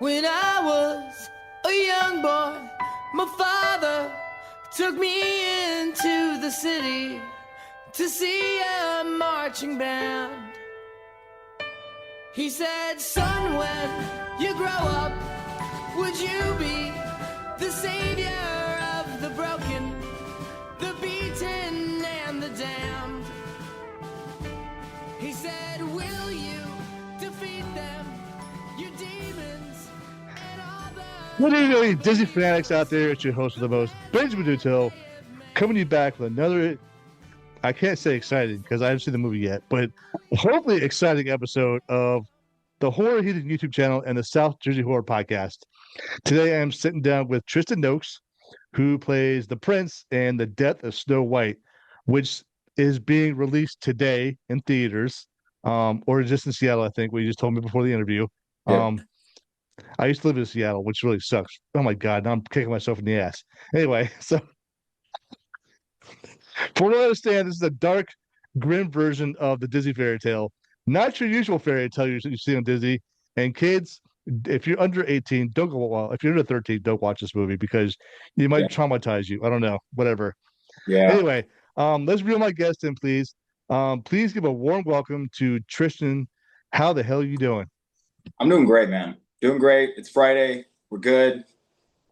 When I was a young boy, my father took me into the city to see a marching band. He said, son, when you grow up, would you be the savior of the broken, the beaten, and the damned? He said, will you defeat them, your demons, and all the... Good evening, Disney fanatics out there. It's your host of the most, Benjamin Dutil, coming to you back with another, I can't say exciting because I haven't seen the movie yet, but hopefully exciting episode of the Horror Heated YouTube channel and the South Jersey Horror Podcast. Today I'm sitting down with Tristan Nokes, who plays the Prince in The Death of Snow White, which is being released today in theaters, or just in Seattle, I think, what you just told me before the interview. Yep. I used to live in Seattle, which really sucks. Oh my God, now I'm kicking myself in the ass. Anyway, so for what I understand, this is a dark, grim version of the Disney fairy tale. Not your usual fairy tale you see on Disney. And kids, if you're under 18, don't go. Well, if you're under 13, don't watch this movie because you might traumatize you. I don't know, whatever. Yeah. Anyway, let's reel my guest in, please. Please give a warm welcome to Tristan. How the hell are you doing? I'm doing great, man. Doing great. It's Friday. We're good.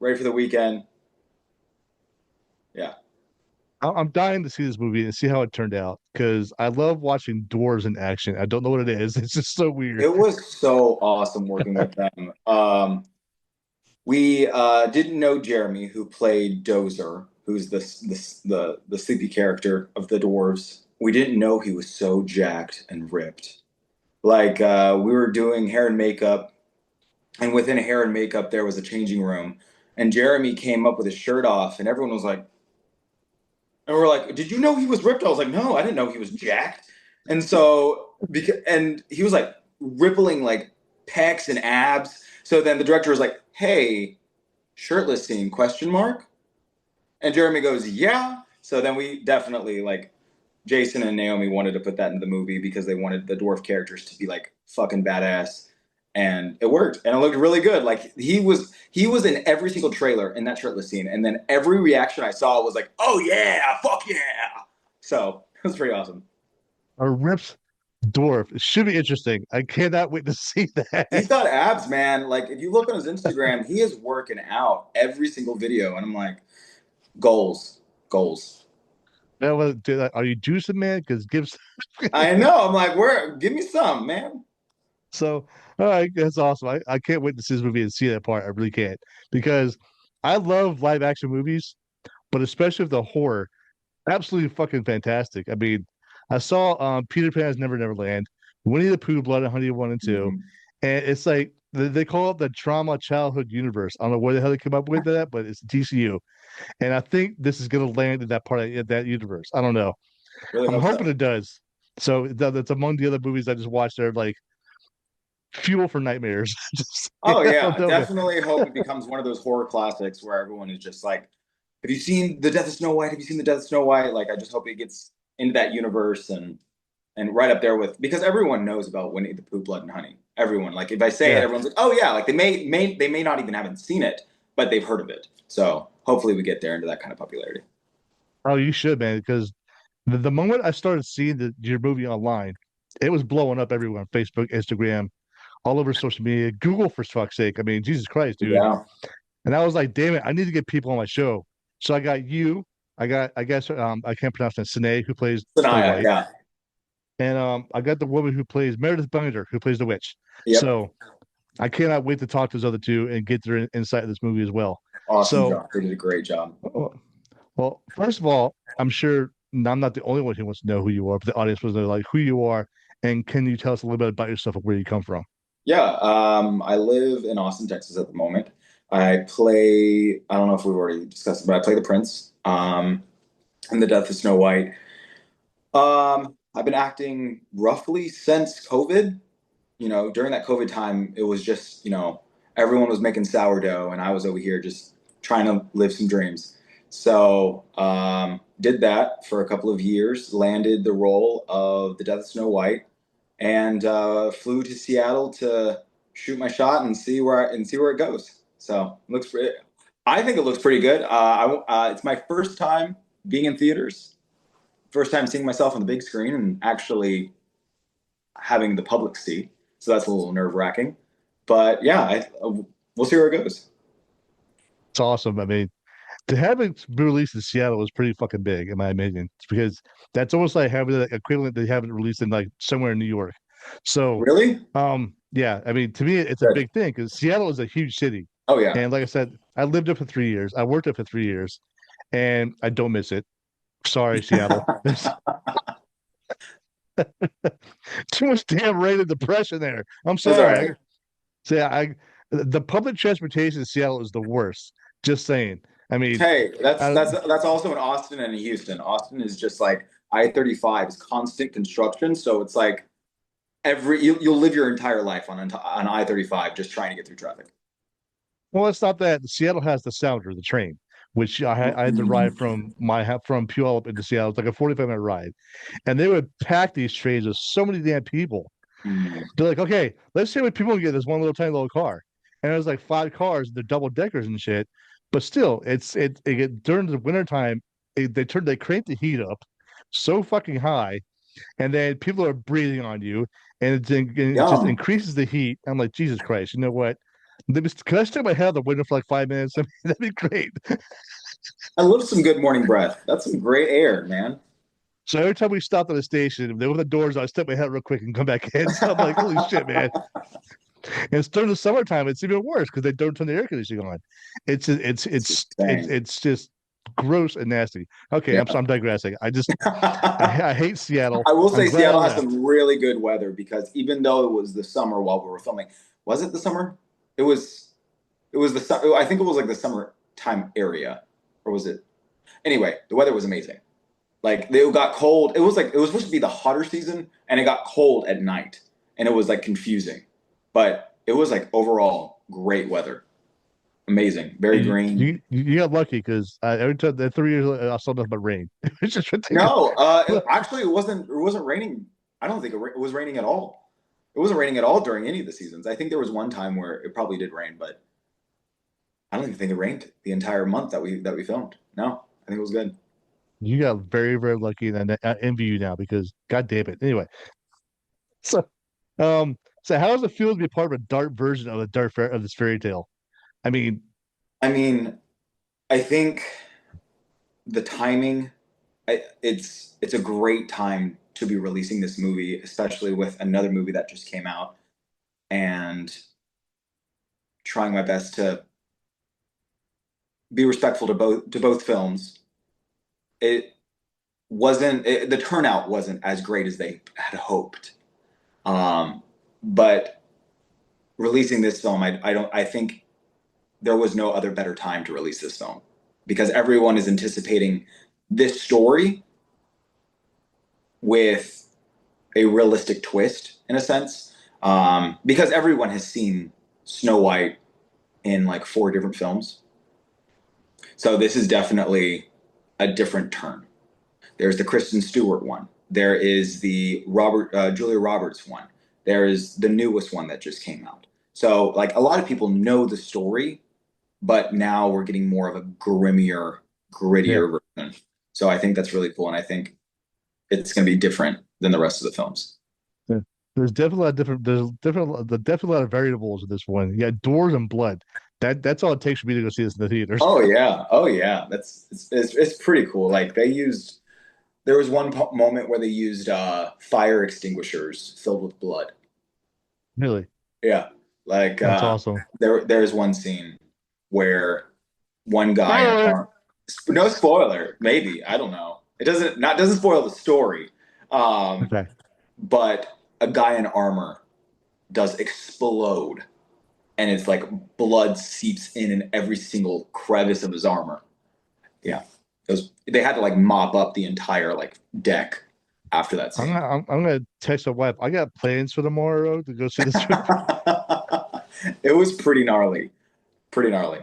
Ready for the weekend. Yeah. I'm dying to see this movie and see how it turned out because I love watching dwarves in action. I don't know what it is. It's just so weird. It was so awesome working with them. We didn't know Jeremy, who played Dozer, who's the sleepy character of the dwarves. We didn't know he was so jacked and ripped. Like we were doing hair and makeup, and within hair and makeup there was a changing room, and Jeremy came up with his shirt off, and everyone was like, and we're like, did you know he was ripped? I was like, no, I didn't know he was jacked. And so, and he was like rippling like pecs and abs. So then the director was like, hey, shirtless scene, question mark? And Jeremy goes, yeah. So then we definitely, like, Jason and Naomi wanted to put that in the movie because they wanted the dwarf characters to be like fucking badass. And it worked, and it looked really good. Like he was in every single trailer in that shirtless scene, and then every reaction I saw was like, "Oh yeah, fuck yeah!" So it was pretty awesome. A ripped dwarf. It should be interesting. I cannot wait to see that. He's got abs, man. Like if you look on his Instagram, he is working out every single video, and I'm like, goals. Now, are you juicing, man? Because gives. I know. I'm like, give me some, man. So, all right, that's awesome. I can't wait to see this movie and see that part. I really can't because I love live action movies, but especially with the horror, absolutely fucking fantastic. I mean, I saw Peter Pan's Never Land, Winnie the Pooh, Blood and Honey 1 and 2, and it's like they call it the trauma childhood universe. I don't know where the hell they came up with that, but it's TCU, and I think this is going to land in that part of that universe. I don't know. Really I'm hoping it does. So that's among the other movies I just watched. They're like fuel for nightmares. Oh yeah, I definitely hope it becomes one of those horror classics where everyone is just like, have you seen The Death of Snow White? Have you seen The Death of Snow White? Like, I just hope it gets into that universe and right up there with, because everyone knows about Winnie the Pooh, Blood and Honey. Everyone, like, if I say it, everyone's like, oh yeah, like they may not even haven't seen it, but they've heard of it. So hopefully we get there into that kind of popularity. Oh, you should, man, because the moment I started seeing your movie online, it was blowing up everywhere on Facebook, Instagram, all over social media, Google, for fuck's sake. I mean, Jesus Christ, dude. Yeah. And I was like, damn it, I need to get people on my show. So I got you. I guess I can't pronounce that, Sine, who plays Sanaya, yeah. And I got the woman who plays Meredith Binder, who plays the witch. Yep. So I cannot wait to talk to those other two and get their insight of this movie as well. Awesome job. They did a great job. Well, first of all, I'm sure I'm not the only one who wants to know who you are, but the audience wants to know like who you are, and can you tell us a little bit about yourself and where you come from? Yeah, I live in Austin, Texas at the moment. I play, I don't know if we've already discussed it, but I play the Prince in The Death of Snow White. I've been acting roughly since COVID. You know, during that COVID time, it was just, you know, everyone was making sourdough and I was over here just trying to live some dreams. So did that for a couple of years, landed the role of The Death of Snow White, and flew to Seattle to shoot my shot and see where it goes. So I think it looks pretty good. It's my first time being in theaters, first time seeing myself on the big screen and actually having the public see. So that's a little nerve wracking. But yeah, we'll see where it goes. It's awesome. I mean, to have it be released in Seattle was pretty fucking big, in my opinion, because that's almost like having the equivalent they haven't released in like somewhere in New York. So, Really? yeah, I mean, to me, it's a Good. big thing because Seattle is a huge city, Oh yeah. and like I said, I lived there for 3 years. I worked there for 3 years, and I don't miss it. Sorry, Seattle. There's too much damn rain and depression there. I'm That's all sorry. right. So yeah, the public transportation in Seattle is the worst. Just saying. I mean, Hey, I, that's also in Austin and in Houston. Austin is just like I-35 is constant construction, so it's like you'll live your entire life on I-35 just trying to get through traffic. well, it's not that. Seattle has the Sounder, the train, which I had to ride from from Puyallup into Seattle. It's like a 45-minute ride, and they would pack these trains with so many damn people. Mm. They're like, okay, let's see how many people get this one little tiny little car, and it was like 5 cars. They're double deckers and shit, but still, during the wintertime, they crank the heat up so fucking high, and then people are breathing on you, and it just Yum. increases the heat. I'm like, Jesus Christ, you know what? Can I stick my head out the window for like 5 minutes? I mean, that'd be great. I love some good morning breath. That's some great air, man. So every time we stopped at a station, if they open the doors, I step my head real quick and come back in. So I'm like, holy shit, man. And it's during the summertime, it's even worse because they don't turn the air conditioning on. It's insane. It's just gross and nasty. Okay, Yeah. I'm digressing. I I hate Seattle. will I'm say glad I Seattle has left. some really good weather because even though it was the summer while we were filming, was it the summer? It was I think it was like the summertime area, or was it? Anyway, the weather was amazing. Like it got cold. It was supposed to be the hotter season, and it got cold at night, and it was like confusing. But it was like overall great weather. Amazing, very green. You got lucky because every time the 3 years I saw nothing but rain. It's just ridiculous. No, actually, it wasn't raining. I don't think it was raining at all. It wasn't raining at all during any of the seasons. I think there was one time where it probably did rain, but I don't even think it rained the entire month that we filmed. No, I think it was good. You got very, very lucky, and I envy you now because God damn it. Anyway, so so how does it feel to be part of a dark version of of this fairy tale? I mean, I mean, I think the timing, it's a great time to be releasing this movie, especially with another movie that just came out, and trying my best to be respectful to both films. It the turnout wasn't as great as they had hoped. But releasing this film, I think there was no other better time to release this film because everyone is anticipating this story with a realistic twist in a sense. Because everyone has seen Snow White in like 4 different films. So this is definitely a different turn. There's the Kristen Stewart one. There is the Julia Roberts one. There is the newest one that just came out. So like a lot of people know the story, but now we're getting more of a yeah, grittier version. So I think that's really cool, and I think it's going to be different than the rest of the films. yeah. There's definitely a lot of variables in this one. Yeah, doors and blood. That's all it takes for me to go see this in the theaters. Oh yeah, it's pretty cool. Like there was one moment where they used fire extinguishers filled with blood. Really, Yeah, like that's awesome. there's one scene where one guy in Spoiler. armor. No spoiler, maybe I don't know. It doesn't spoil the story, um, Okay. but a guy in armor does explode, and it's like blood seeps in every single crevice of his armor. Yeah, they had to like mop up the entire like deck after that scene. I'm gonna text my wife. I got plans for tomorrow to go see this movie. It was pretty gnarly, pretty gnarly.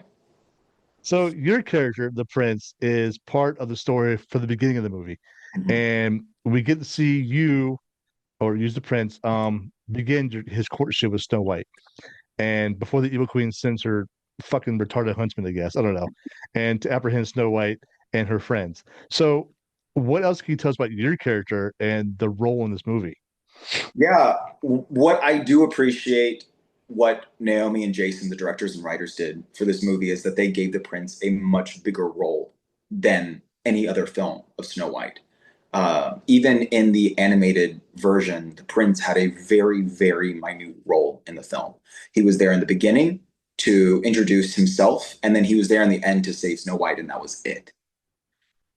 So your character, the prince, is part of the story for the beginning of the movie, Mhm. and we get to see you or use the prince begin his courtship with Snow White. and before the evil queen sends her fucking retarded huntsman, I guess, I don't know, and to apprehend Snow White and her friends. So, what else can you tell us about your character and the role in this movie? Yeah, what I do appreciate what Naomi and Jason, the directors and writers, did for this movie is that they gave the prince a much bigger role than any other film of Snow White. Even in the animated version, the prince had a very, very minute role in the film. He was there in the beginning to introduce himself, and then he was there in the end to save Snow White, and that was it.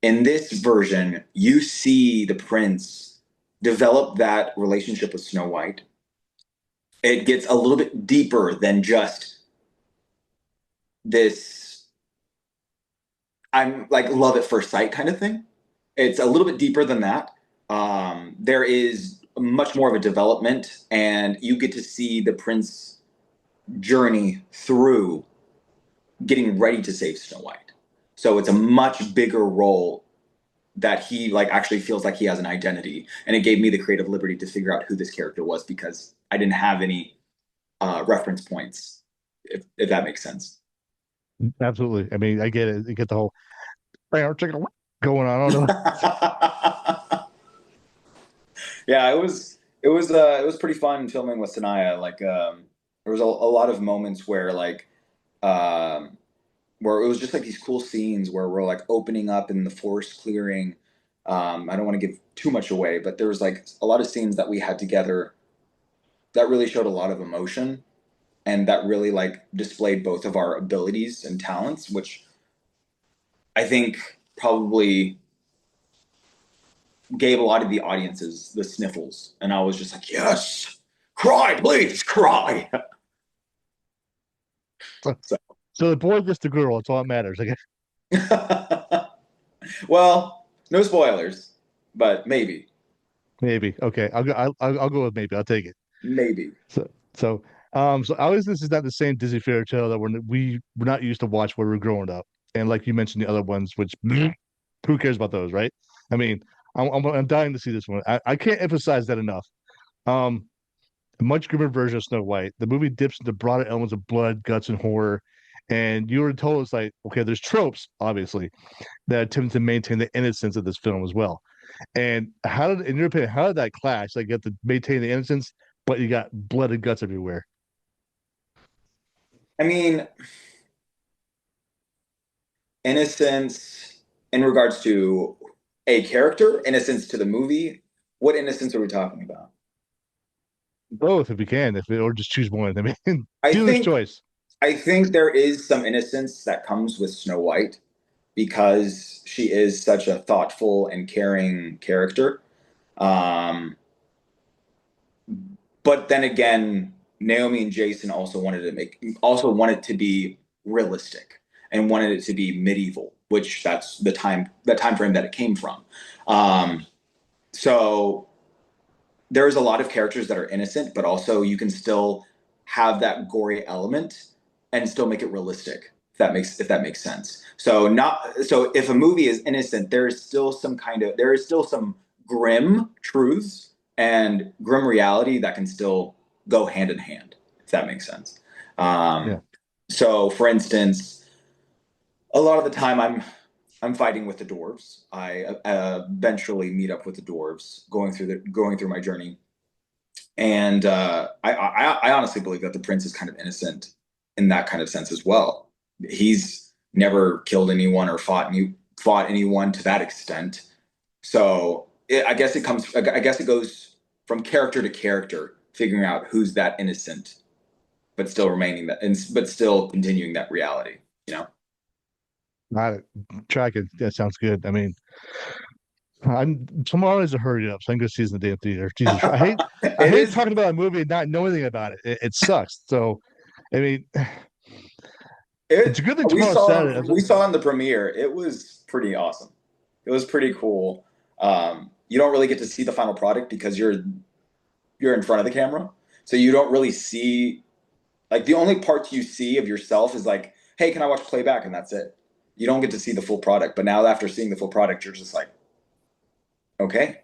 In this version, you see the prince develop that relationship with Snow White. It gets a little bit deeper than just this, I'm like love at first sight kind of thing. It's a little bit deeper than that. There is much more of a development, and you get to see the prince journey through getting ready to save Snow White. So it's a much bigger role that he like actually feels like he has an identity, and it gave me the creative liberty to figure out who this character was because I didn't have any reference points, if that makes sense. Absolutely. I mean, I get it. I get the whole going on. I don't know. Yeah, it was pretty fun filming with Sanaya. Like there was a lot of moments um, where it was just like these cool scenes where we're like opening up in the forest clearing. I don't want to give too much away, but there was like a lot of scenes that we had together that really showed a lot of emotion and that really like displayed both of our abilities and talents, which I think probably gave a lot of the audiences the sniffles. And I was just like, yes, cry, please, cry. So, So, so the boy gets the girl. It's all that matters. I well, no spoilers, but maybe, maybe. Okay. I'll go with maybe. I'll take it. maybe. So obviously this is not the same Disney fairy tale that we're not used to watch when we are growing up. And like you mentioned, the other ones, which who cares about those, right? I mean, I'm dying to see this one. I can't emphasize that enough. Um, a much grimmer version of Snow White. The movie dips into broader elements of blood, guts, and horror. And you were told it's like, okay, there's tropes, obviously, that attempt to maintain the innocence of this film as well. And how did, in your opinion, how did that clash? Like, you have to maintain the innocence, but you got blood and guts everywhere. I mean, innocence in regards to a character, innocence to the movie. What innocence are we talking about? Both, if you can, if or just choose one. I mean, I dealer's think choice. I think there is some innocence that comes with Snow White because she is such a thoughtful and caring character. Um, but then again, Naomi and Jason also wanted to be realistic and wanted it to be medieval, which that's the time frame that it came from. Um, so there's a lot of characters that are innocent, but also you can still have that gory element and still make it realistic. If that makes sense. So if a movie is innocent, there is still some grim truths and grim reality that can still go hand in hand. If that makes sense. Yeah. Um, so for instance, a lot of the time I'm fighting with the dwarves. I eventually meet up with the dwarves going through my journey, and I honestly believe that the prince is kind of innocent in that kind of sense as well. He's never killed anyone or fought anyone to that extent. So I guess it goes from character to character, figuring out who's that innocent, but still remaining that, and but still continuing that reality. You know. Not track it. That sounds good. I mean, I'm tomorrow is a hurry up, so I'm gonna see this in the damn theater. Jesus, I It hate is. talking about a movie and not knowing anything about it. It sucks. So, I mean, it's a It good thing tomorrow's Saturday. we saw in the premiere. It was pretty awesome. It was pretty cool. You don't really get to see the final product because you're in front of the camera, so you don't really see like the only parts you see of yourself is like, hey, can I watch playback? And that's it. You don't get to see the full product. But now after seeing the full product, you're just like, okay,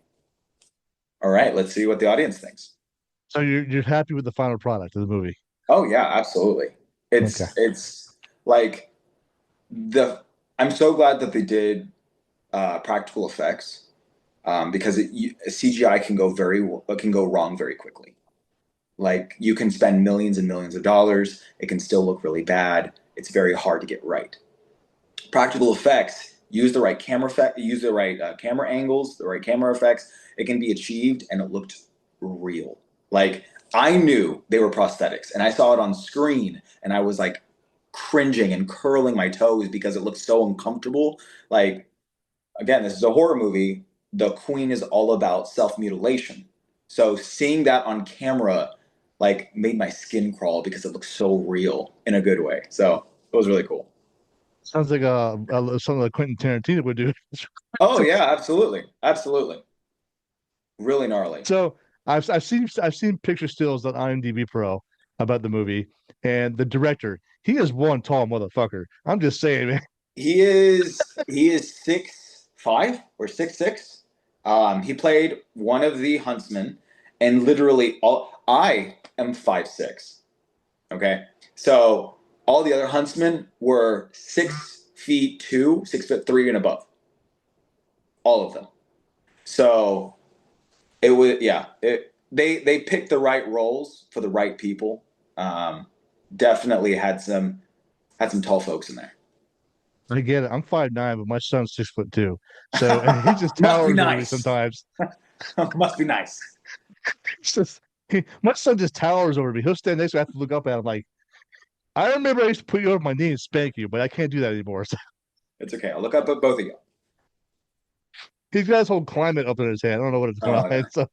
all right, let's see what the audience thinks. So you're happy with the final product of the movie? Oh yeah, absolutely. Okay. It's like the I'm so glad that they did practical effects because CGI can go wrong very quickly. Like you can spend millions and millions of dollars, it can still look really bad. It's very hard to get right. Practical effects, use the right camera angles, the right camera effects. It can be achieved, and it looked real. Like I knew they were prosthetics, and I saw it on screen, and I was like cringing and curling my toes because it looked so uncomfortable. Like again, this is a horror movie. The queen is all about self mutilation. So seeing that on camera like made my skin crawl because it looked so real in a good way. So it was really cool. Sounds like something like Quentin Tarantino would do. Oh yeah, absolutely, absolutely, really gnarly. So I've seen picture stills on IMDb Pro about the movie, and the director, he is one tall motherfucker. I'm just saying, man. He is 6'5" or 6'6". He played one of the huntsmen, and literally all I am 5'6". Okay, so all the other huntsmen were 6 feet 2, 6 foot 3 and above, all of them. So it was yeah. They picked the right roles for the right people. Um, Definitely had some tall folks in there. I get it. I'm 5'9", but my son's 6'2", so he just Must be towers over me nice. sometimes. Must be nice. It's just my son just towers over me. He'll stand next to me. I have to look up at him like, I remember I used to put you over my knee and spank you, but I can't do that anymore. So It's okay. I'll look up at both of you. he's got his whole climate up in his head. I don't know what it's going Oh on. yeah. So,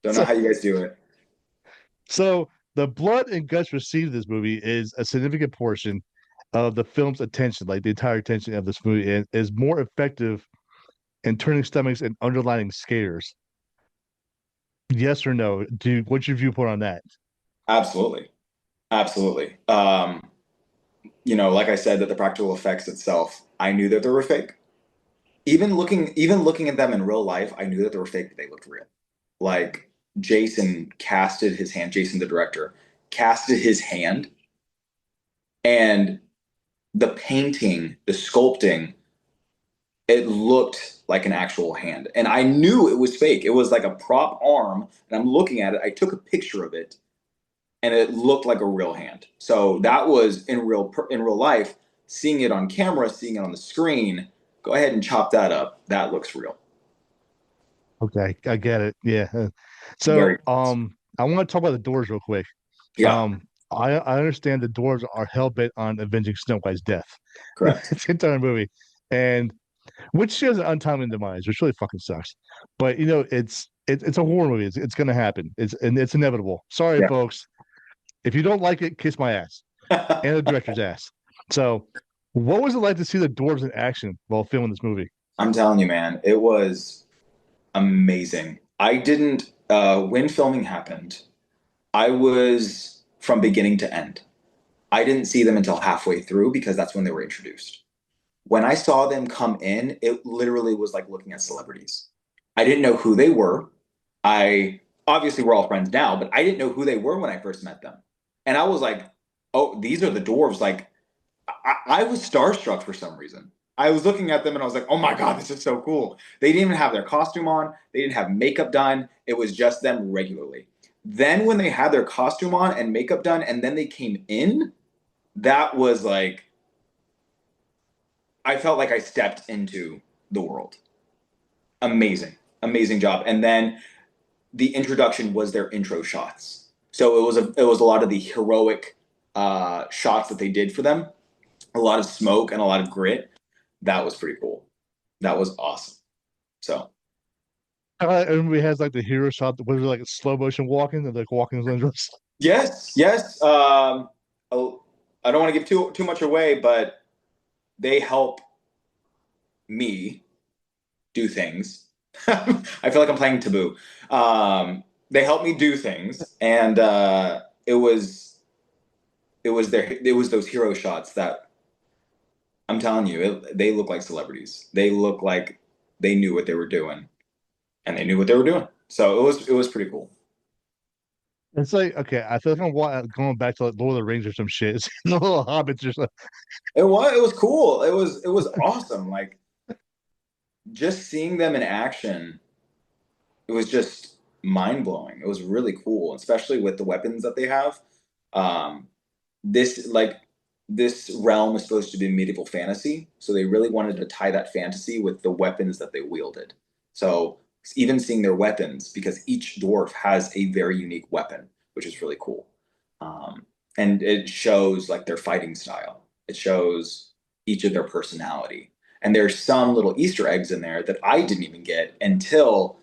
Don't know so, how you guys do it. so the blood and guts received in this movie is a significant portion of the film's attention, like the entire attention of this movie, and is more effective in turning stomachs and underlining scares. Yes or no? What's your viewpoint on that? Absolutely. Absolutely. Like I said, that the practical effects itself, I knew that they were fake. Even looking at them in real life, I knew that they were fake, but they looked real. Like Jason, the director, casted his hand, and the painting, the sculpting, it looked like an actual hand. And I knew it was fake. It was like a prop arm, and I'm looking at it. I took a picture of it, and it looked like a real hand. So that was in real life. Seeing it on camera, seeing it on the screen, go ahead and chop that up. That looks real. Okay, I get it. Yeah. Very So, I want to talk about the doors real quick. yeah, I understand the dwarves are hell bent on avenging Snow White's death. correct. It's the entire movie, and which she has an untimely demise, which really fucking sucks. But it's a horror movie. It's gonna happen. It's inevitable. Sorry, Yeah. folks. If you don't like it, kiss my ass and the director's ass. So, what was it like to see the dwarves in action while filming this movie? I'm telling you, man, it was amazing. I didn't when filming happened, I was from beginning to end. I didn't see them until halfway through because that's when they were introduced. When I saw them come in, it literally was like looking at celebrities. I didn't know who they were. I obviously we're all friends now, but I didn't know who they were when I first met them. And I was like, "Oh, these are the dwarves." Like I was starstruck for some reason. I was looking at them and I was like, "Oh my god, this is so cool." They didn't even have their costume on. They didn't have makeup done. It was just them regularly. Then when they had their costume on and makeup done, and then they came in, that was like I felt like I stepped into the world. Amazing, amazing job. And then the introduction was their intro shots. So it was a lot of the heroic shots that they did for them. A lot of smoke and a lot of grit. That was pretty cool. That was awesome. So Everybody has like the hero shot, was it like a slow motion walking, and like walking as angels. yes, yes. I don't want to give too much away, but they help me do things. I feel like I'm playing Taboo. They helped me do things, and it was those hero shots that I'm telling you, they look like celebrities. They look like they knew what they were doing, and they knew what they were doing. So it was pretty cool. It's like okay, I feel like going back to like Lord of the Rings or some shit. It's the little hobbits or something. It was cool. It was awesome. Like just seeing them in action, it was just mind blowing. It was really cool, especially with the weapons that they have. Um, this like this realm is supposed to be medieval fantasy, so they really wanted to tie that fantasy with the weapons that they wielded. So even seeing their weapons, because each dwarf has a very unique weapon, which is really cool. Um, and it shows like their fighting style. It shows each of their personality. And there's some little Easter eggs in there that I didn't even get until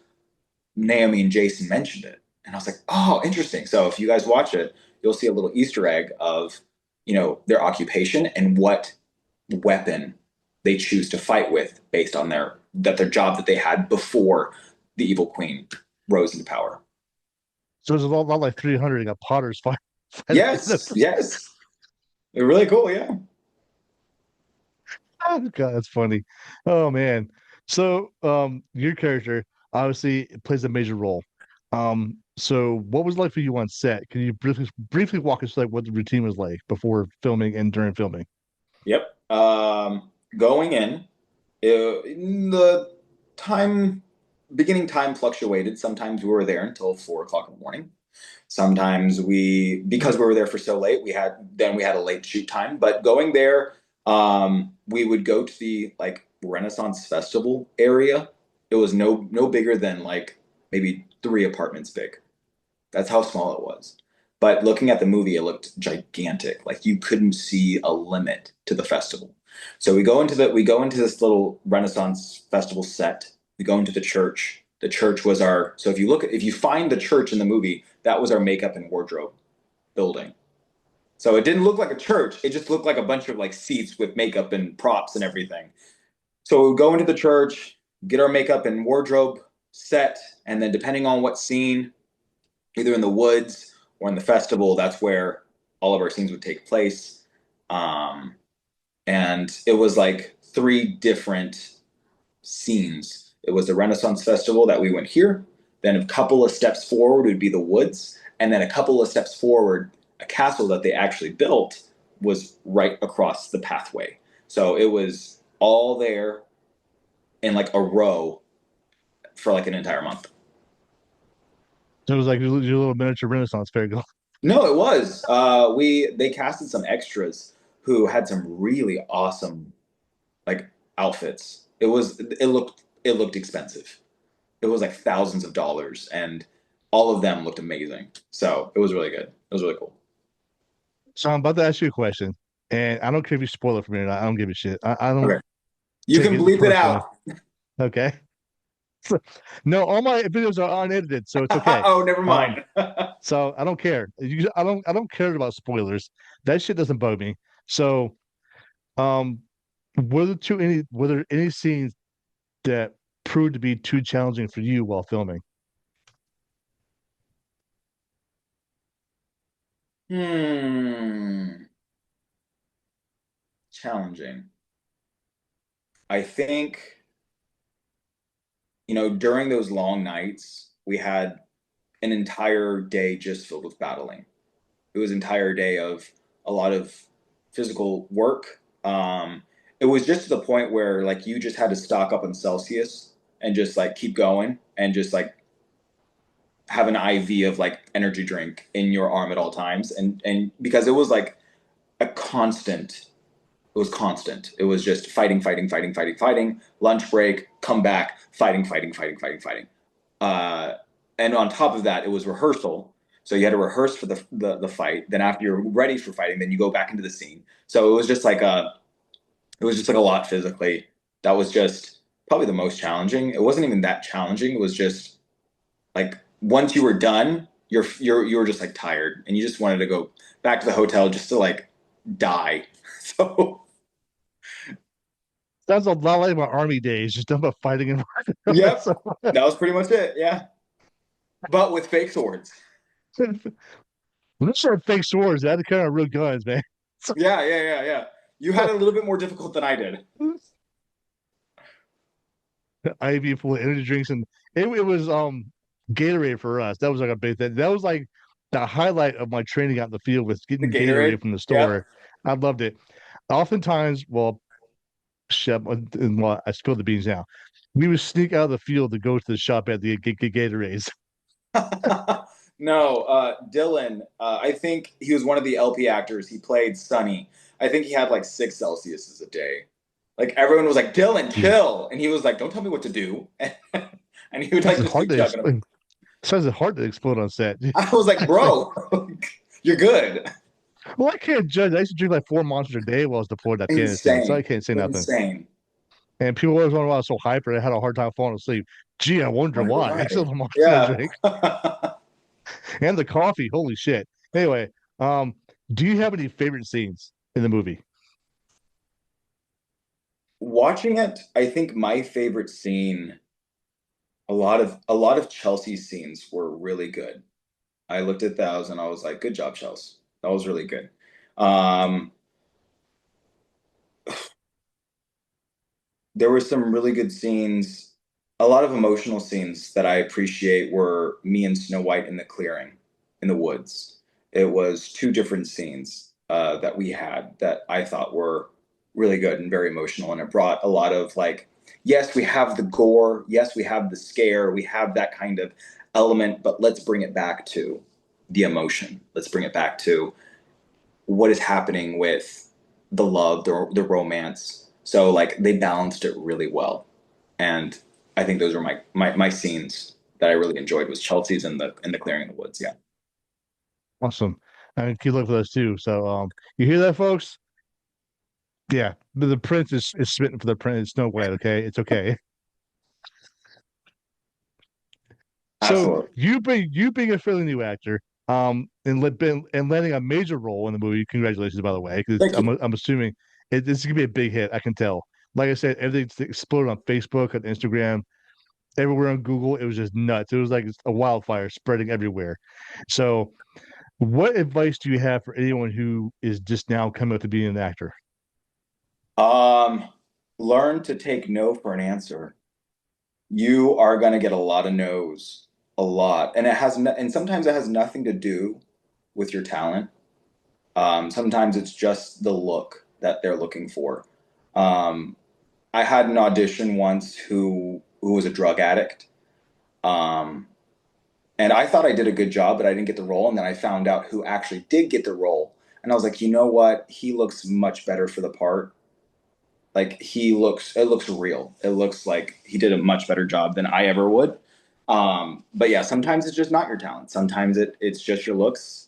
Naomi and Jason mentioned it. And I was like, oh, interesting. So if you guys watch it, you'll see a little Easter egg of, their occupation and what weapon they choose to fight with based on their job that they had before the evil queen rose into power. So there's a lot like 300. You got Potters fighting Yes, yes. They're really cool, yeah. Oh, God, that's funny. Oh man. So your character obviously plays a major role. So what was it like for you on set? Can you briefly walk us through like what the routine was like before filming and during filming? Yep. Going in, the time beginning time fluctuated. Sometimes we were there until 4 o'clock in the morning. Sometimes because we were there for so late, we had a late shoot time. But going there, we would go to the like Renaissance Festival area. It was no bigger than like maybe 3 apartments big. That's how small it was. But looking at the movie, it looked gigantic. Like you couldn't see a limit to the festival. So we go into this little Renaissance festival set. We go into the church. The church was so if you find the church in the movie, that was our makeup and wardrobe building. So it didn't look like a church. It just looked like a bunch of like seats with makeup and props and everything. So we go into the church, get our makeup and wardrobe set, and then depending on what scene, either in the woods or in the festival, that's where all of our scenes would take place. Um, and it was like 3 different scenes. It was the Renaissance Festival that we went here. Then a couple of steps forward would be the woods. And then a couple of steps forward, a castle that they actually built was right across the pathway. So it was all there in like a row for like an entire month. So it was like your little miniature Renaissance fair go. No, it was. They casted some extras who had some really awesome like outfits. It looked expensive. It was like thousands of dollars, and all of them looked amazing. So it was really good. It was really cool. So I'm about to ask you a question, and I don't care if you spoil it for me or not. I don't give a shit. I don't Okay, you take can it bleep it personally. out. Okay. No, all my videos are unedited, so it's okay. Oh, never Um, mind. so I don't care. I don't care about spoilers. That shit doesn't bug me. So, um, were there any scenes that proved to be too challenging for you while filming? Hmm, challenging. I think, during those long nights, we had an entire day just filled with battling. It was an entire day of a lot of physical work. It was just to the point where like you just had to stock up on Celsius and just like keep going and just like have an IV of like energy drink in your arm at all times, and because it was like a constant. It was constant. It was just fighting, fighting, fighting, fighting, fighting. Lunch break, come back, fighting, fighting, fighting, fighting, fighting. Uh, and on top of that, it was rehearsal. So you had to rehearse for the fight. Then after you're ready for fighting, then you go back into the scene. So it was just like a lot physically. That was just probably the most challenging. It wasn't even that challenging. It was just like once you were done, you were just like tired and you just wanted to go back to the hotel just to like die. So Sounds a lot like my army days, just about fighting and yep, so, that was pretty much it. Yeah, but with fake swords. I'm not sure fake swords. That kind of real guns, man. Yeah, yeah, yeah, yeah. You had it a little bit more difficult than I did. IV full of energy drinks and it was Gatorade for us. That was like a big thing. That was like the highlight of my training out in the field was The getting Gatorade. Gatorade from the Yep. store. I loved it. Oftentimes, well, shit, and well, I spilled the beans now. We would sneak out of the field to go to the shop at the get Gatorades. No, Dylan, I think he was one of the LP actors. He played Sonny. I think he had like 6 Celsius a day. Like everyone was like, Dylan, Jeez. chill. And he was like, don't tell me what to do. And he would This like is just be hard to chugging them. explain. Sounds hard to explode on set. I was like, bro, you're good. Well, I can't judge. I used to drink like 4 monsters a day while I was deployed to Afghanistan, so I Insane. can't say nothing. Insane. And people always wonder why I was so hyper. I had a hard time falling asleep. Gee, I wonder Wonder why. why. It's the monsters I Yeah. drink and the coffee. Holy shit. Anyway, do you have any favorite scenes in the movie? Watching it, I think my favorite scene, a lot of Chelsea's scenes were really good. I looked at those and I was like, good job, Chelsea. That was really good. Um, there were some really good scenes, a lot of emotional scenes that I appreciate were me and Snow White in the clearing, in the woods. It was two different scenes that we had that I thought were really good and very emotional. And it brought a lot of like, yes, we have the gore, yes, we have the scare, we have that kind of element, but let's bring it back to the emotion. Let's bring it back to what is happening with the love, the romance. So like they balanced it really well, and I think those were my scenes that I really enjoyed was Chelsea's in the clearing of the woods. Yeah, Awesome. I mean, keep looking for those too. So, you hear that, folks? Yeah, the prince is smitten for the prince. Snow White. Okay, it's okay. So absolutely. you being a fairly new actor, and landing a major role in the movie. Congratulations, by the way, because Thank you. I'm assuming this is gonna be a big hit. I can tell. Like I said, everything's exploded on Facebook, on Instagram, everywhere on Google. It was just nuts. It was like a wildfire spreading everywhere. So, what advice do you have for anyone who is just now coming up to being an actor? Um, learn to take no for an answer. You are going to get a lot of no's, a lot, and and sometimes it has nothing to do with your talent. Sometimes it's just the look that they're looking for. Um, I had an audition once who was a drug addict. Um, and I thought I did a good job, but I didn't get the role. And then I found out who actually did get the role. And I was like, you know what? He looks much better for the part. Like it looks real. It looks like he did a much better job than I ever would. But yeah, sometimes it's just not your talent. Sometimes it's just your looks,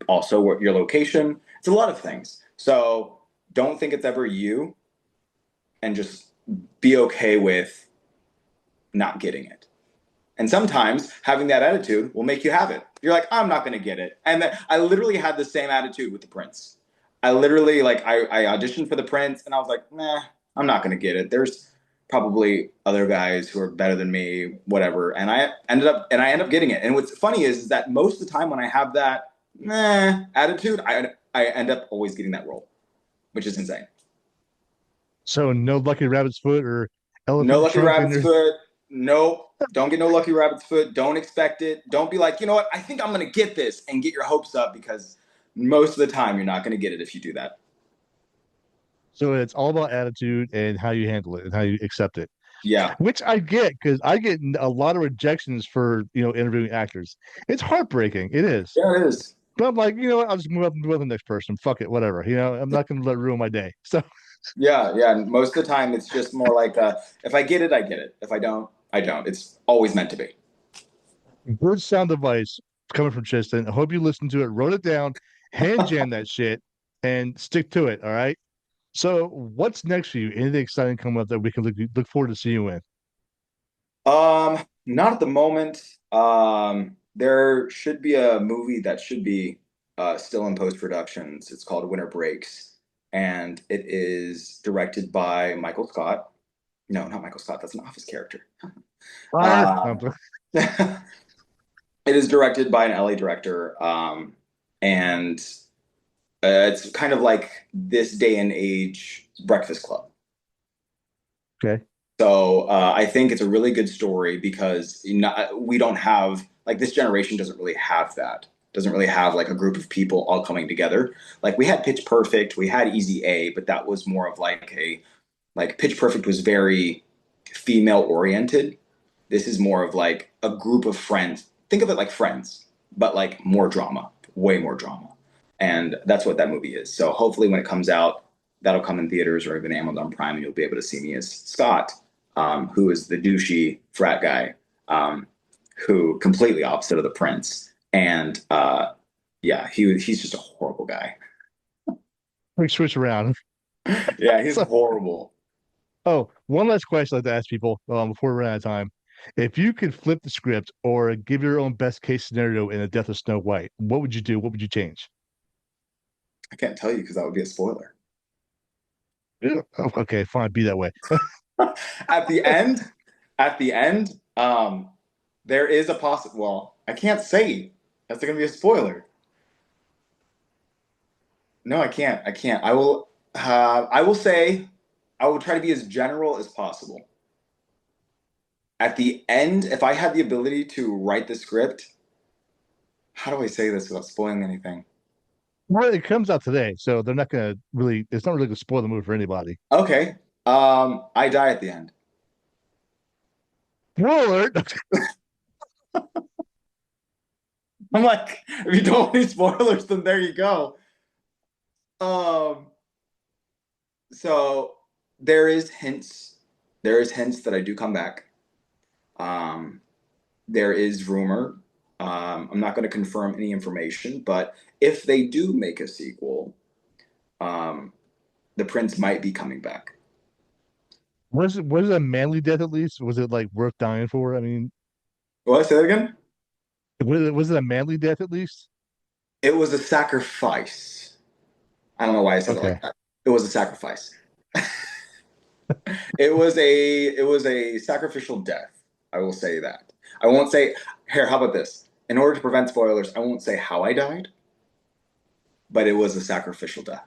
also what your location. It's a lot of things. So don't think it's ever you, and just be okay with not getting it. And sometimes having that attitude will make you have it. You're like, I'm not going to get it. And then I literally had the same attitude with the Prince. I literally like I auditioned for the Prince and I was like, nah, I'm not going to get it. There's probably other guys who are better than me, whatever. And I end up getting it. And what's funny is that most of the time when I have that nah attitude, I end up always getting that role, which is insane. So, no lucky rabbit's foot or No elephant lucky trunk in rabbit's your. foot. Nope. Don't get no lucky rabbit's foot. Don't expect it. Don't be like, you know what? I think I'm going to get this and get your hopes up because most of the time you're not going to get it if you do that. So it's all about attitude and how you handle it and how you accept it. Yeah. Which I get because I get a lot of rejections for interviewing actors. It's heartbreaking. It is. Yeah, it is. But I'm like, you know what? I'll just move up and move on to the next person. Fuck it, whatever. I'm not going to let it ruin my day. So Yeah, yeah. And most of the time it's just more like if I get it, I get it. If I don't, I don't. It's always meant to be. good sound advice coming from Tristan. I hope you listened to it, wrote it down, hand jam that shit, and stick to it. All right. So what's next for you? Anything exciting coming up that we can look forward to see you in? Not at the moment. There should be a movie that should be still in post productions. It's called Winter Breaks, and it is directed by Michael Scott. No, not Michael Scott. That's an Office character. Fire. Uh, it is directed by an LA director, and it's kind of like this day and age Breakfast Club. Okay. So I think it's a really good story because we don't have like this generation doesn't really have that. doesn't really have like a group of people all coming together. Like we had Pitch Perfect, we had Easy A, but that was more of like Pitch Perfect was very female oriented. This is more of like a group of friends. Think of it like Friends, but like more drama, way more drama. And that's what that movie is. So hopefully when it comes out, that'll come in theaters or even Amazon Prime, and you'll be able to see me as Scott, who is the douchey frat guy, who completely opposite of the prince. And yeah, he's just a horrible guy. We switch around. Yeah, he's So- horrible. Oh, one last question I'd like to ask people before we run out of time. If you could flip the script or give your own best case scenario in the death of Snow White, what would you do? What would you change? I can't tell you because that would be a spoiler. Yeah. Oh, okay, fine. Be that way. At the end, there is a possible. Well, I can't say. That's going to be a spoiler. No, I can't. I can't. I will. I will say. I will try to be as general as possible. At the end, if I had the ability to write the script, how do I say this without spoiling anything? Well, it comes out today, so they're not going to really. It's not really going to spoil the movie for anybody. Okay. I die at the end. Spoiler alert! I'm like, if you don't want any spoilers, then there you go. So there is hints. There is hints that I do come back. There is rumor. I'm not going to confirm any information, but if they do make a sequel, the prince might be coming back. Was it a manly death at least? Was it like worth dying for? I mean, What? Say that again? was it a manly death at least? It was a sacrifice. I don't know why I said it Okay. like that. It was a sacrifice. It was a sacrificial death. I will say that. I won't say here, how about this? In order to prevent spoilers, I won't say how I died, but it was a sacrificial death.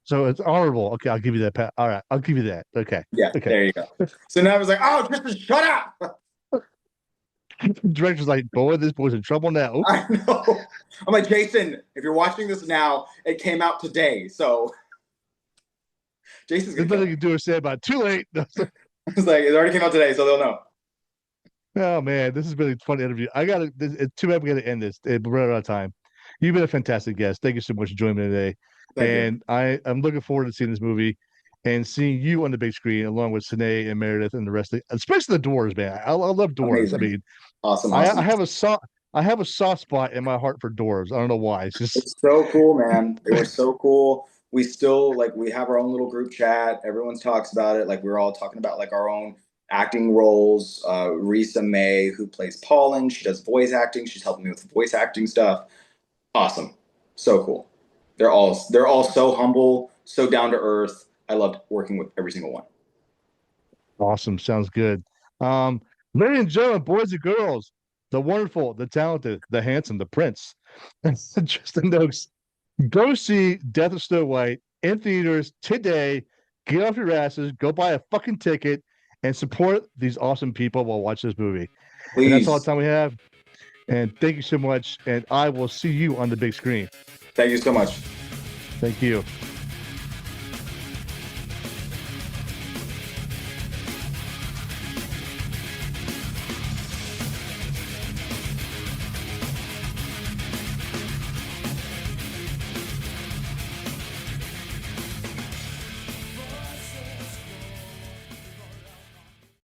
So it's honorable. Okay, I'll give you that. All right, I'll give you that. Okay. Yeah, Okay. there you go. So now I was like, oh, Tristan, shut up. Director's like, boy, this boy's in trouble now. I know. I'm like, Jason, if you're watching this now, it came out today. So Jason's There's gonna nothing you can do or say about it. Too late. It's like it already came out today, so they'll know. Oh man, this has been a fun interview. It's too bad we got to end this. We're out of time. You've been a fantastic guest. Thank you so much for joining me today. Thank you. And I'm looking forward to seeing this movie and seeing you on the big screen along with Sine and Meredith and the rest of especially the dwarves, man. I love dwarves. Amazing. I mean, Awesome. I have a soft spot in my heart for dwarves. I don't know why. It's just It's so cool, man. They were so cool. We still we have our own little group chat. Everyone talks about it. Like we're all talking about like our own acting roles. Risa May, who plays Pauline, she does voice acting. She's helping me with voice acting stuff. Awesome. So cool. They're all so humble, so down to earth. I loved working with every single one. awesome. Sounds good. Ladies and gentlemen, boys and girls, the wonderful, the talented, the handsome, the prince, Tristan Nokes. Go see Death of Snow White in theaters today. Get off your asses, go buy a fucking ticket, and support these awesome people while watching this movie. Please. And that's all the time we have. And thank you so much. And I will see you on the big screen. Thank you so much. Thank you.